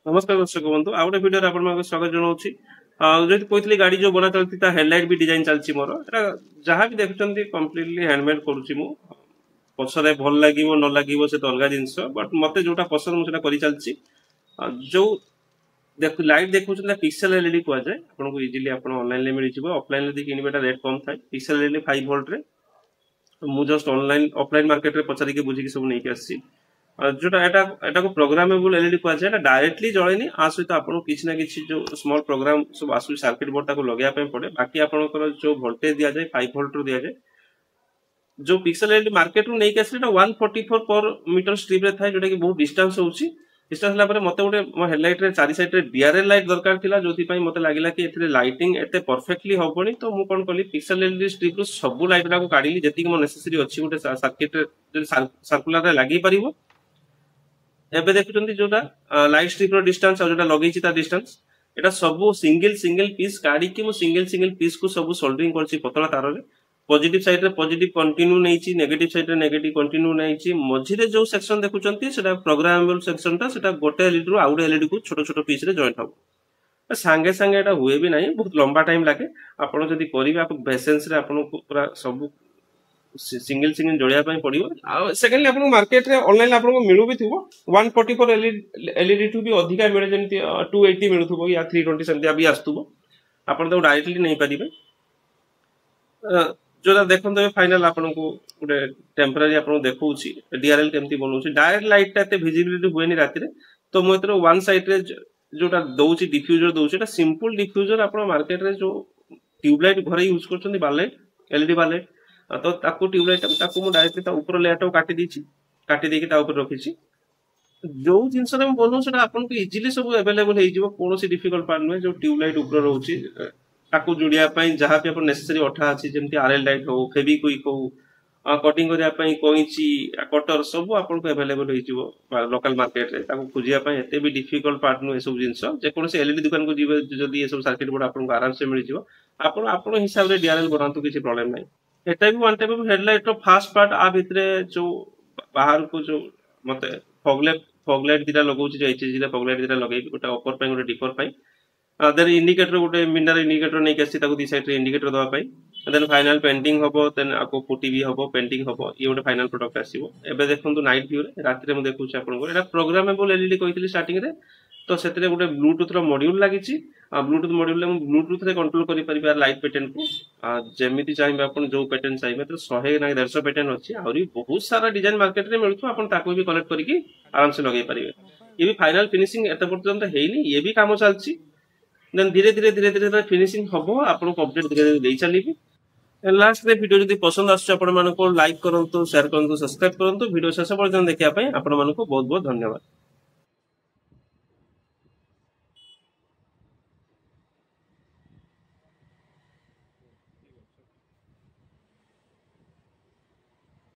नमस्कार दर्शक बंधु आउ गोटे भिडियो आप स्वागत जनाऊँगी जब कहती गाड़ी जो बना चलती हेडलाइट भी डिजाइन चलती मोर जहाँ भी देखुं कम्प्लीटली हैंडमेड करुच्ची मु पछरे भल लगे न लगे से तो अलग जिनस बट मत जोटा पसंद मुझे कर चलती जो लाइट देखुं पिक्सेल एलईडी कह जाए आपको इजिली आप ऑनलाइन मिल जाए ऑफलाइन किनबे रेट कम थाए पिक्सेल एलईडी 5 वोल्ट रे मु जस्ट ऑनलाइन ऑफलाइन मार्केट रे पचारिक बुझी सब नहीं आसी जोटा एटा को प्रोग्रामेबल एलईडी कह जाए डायरेक्टली जलेनी आ सहित आपको किसी ना किसी जो स्मॉल प्रोग्राम सब आसु सर्किट बोर्ड ताको लगाया पड़े बाकी आपनकर जो वोल्टेज दिया जाए 5 वोल्ट रो दिया जाए जो पिक्सेल एलईडी मार्केट रू नहीं आसी 144 पर मीटर स्ट्रिप रे थाए जोटा कि बहुत डिस्टेंस होउची डिस्टेंस हला पर मते गोटे मो हेडलाइट रे चारि साइड रे डीआरएल लाइट दरकार थिला जोथि पई मते लागिला कि एथरे लाइटिंग एते परफेक्टली होबनी तो मु कोन कली पिक्सेल एलईडी स्ट्रिप रो सब लाइट को काढिली जेति कि मो नेसेसरी अछि गोटे सर्किट रे सर्कुलर रे लागि परिबो एबे देखुचंती जोटा लाइट स्ट्रिप रो डिस्टेंस और जोटा लगेछि ता डिस्टेंस एटा सब सिंगल पीस काढी कि मु सिंगल पीस को सब सोल्डरिंग करछि पतला तार रे पॉजिटिव साइड रे पॉजिटिव कंटिन्यू नैछि नेगेटिव साइड रे नेगेटिव कंटिन्यू नैछि मझी रे जो सेक्शन देखुचंती सेटा प्रोग्रामेबल सेक्शन ता सेटा गोटे एलईडी रो आउट एलईडी को छोटो छोटो पीस रे जॉइंट हो संगे संगे एटा हुए भी नहीं बहुत लंबा टाइम लागे आपण जदी करिवे आप पेशेंस रे आपण पूरा सब सिंगल जोड़िया पड़ो सेकेंडली आप मार्केट रे ऑनलाइन आपको मिलू भी थो 144 एलईडी टू भी अधिका मिले जमी 280 मिलू या 320 सेमती भी आसुव आप डायरेक्टली नहीं पारे जो देखते फाइनल आपको गोटे टेम्परारी आपको देखा डीआरएल केमती बनाऊँ डायरेक्ट लाइट एत विजिबिलिटी हुए राति तो मुझे वन साइड रे जोटा दौर डिफ्यूजर दौर सिंपल डिफ्यूजर आप मार्केट रे जो ट्यूबलाइट घर यूज कर बारलाइट एलईडी बारलाइट तो ताकू ट्यूबलाइट डायरेक्टली ऊपर लेयर टाक काटी देकी ऊपर रखी जो जिनस बनाऊ से आपको इजिली सब अवेलेबल हो कौन डिफिकल्ट पार्ट नुहे जो ट्यूबलाइट ऊपर रोचे जोड़िया जहाँ भी आप नेसेसरी अठा अच्छी जमी आरएल लाइट हो फेविक्विक हो कटिंग करने कईची कटर सब आपको अवेलेबल हो लोकल मार्केट रे खोजा एत भी डिफिकल्ट पार्ट नुहे सब जिन जेकोसी एलईडी दुकान को जीवे जदि ये सब सर्किट बोर्ड आपको आराम से मिल जाए आप हिसाब से डीआरएल बनातु किसी प्रॉब्लम नहीं एटा भी वन टाइप ऑफ हेडलाइट रो फास्ट पार्ट आ भितरे जो बाहर को जो मते फॉगलाइट दिरा लगाउची जो एचएजी रे फॉगलाइट दिरा लगाई गोटा अपर पई गोटे डिपर पई देन इंडिकेटर गोटे मिनर इंडिकेटर नै केसी ताको दी साइड रे इंडिकेटर दवा पई देन फाइनल पेंटिंग हबो देन आको पुटी भी हबो पेंटिंग हबो ये गोटे फाइनल प्रोडक्ट आसीबो एबे देखंतु नाइट व्यू रे राति रे म देखुची आपन को एटा प्रोग्रामेबल एलईडी कहितली स्टार्टिंग रे तो सेतरे गोटे ब्लूटूथ रो मॉड्यूल लागिची ब्लूटूथ मॉड्यूल में ब्लूटूथ रे कंट्रोल करि परिबा लाइट पैटर्न को जेमिति चाहिबे अपन जो पैटर्न चाहिबे तो 100 ना 150 पैटर्न अछि और बहुत सारा डिजाइन मार्केट रे मिलथु अपन ताको भी कलेक्ट करिकि आराम से लगाई परिबे ये भी फाइनल फिनिशिंग एत पर्यंत हेइनी ये भी काम चलछि देन धीरे धीरे फिनिशिंग हबो आपन कंप्लीट धीरे धीरे देई चलीबी लास्ट रे वीडियो जदी पसंद आछे आपण मानको लाइक करंतु शेयर करंतु सब्सक्राइब करंतु वीडियो शेष पर्यंत देखिया पई आपण मानको बहुत बहुत धन्यवाद।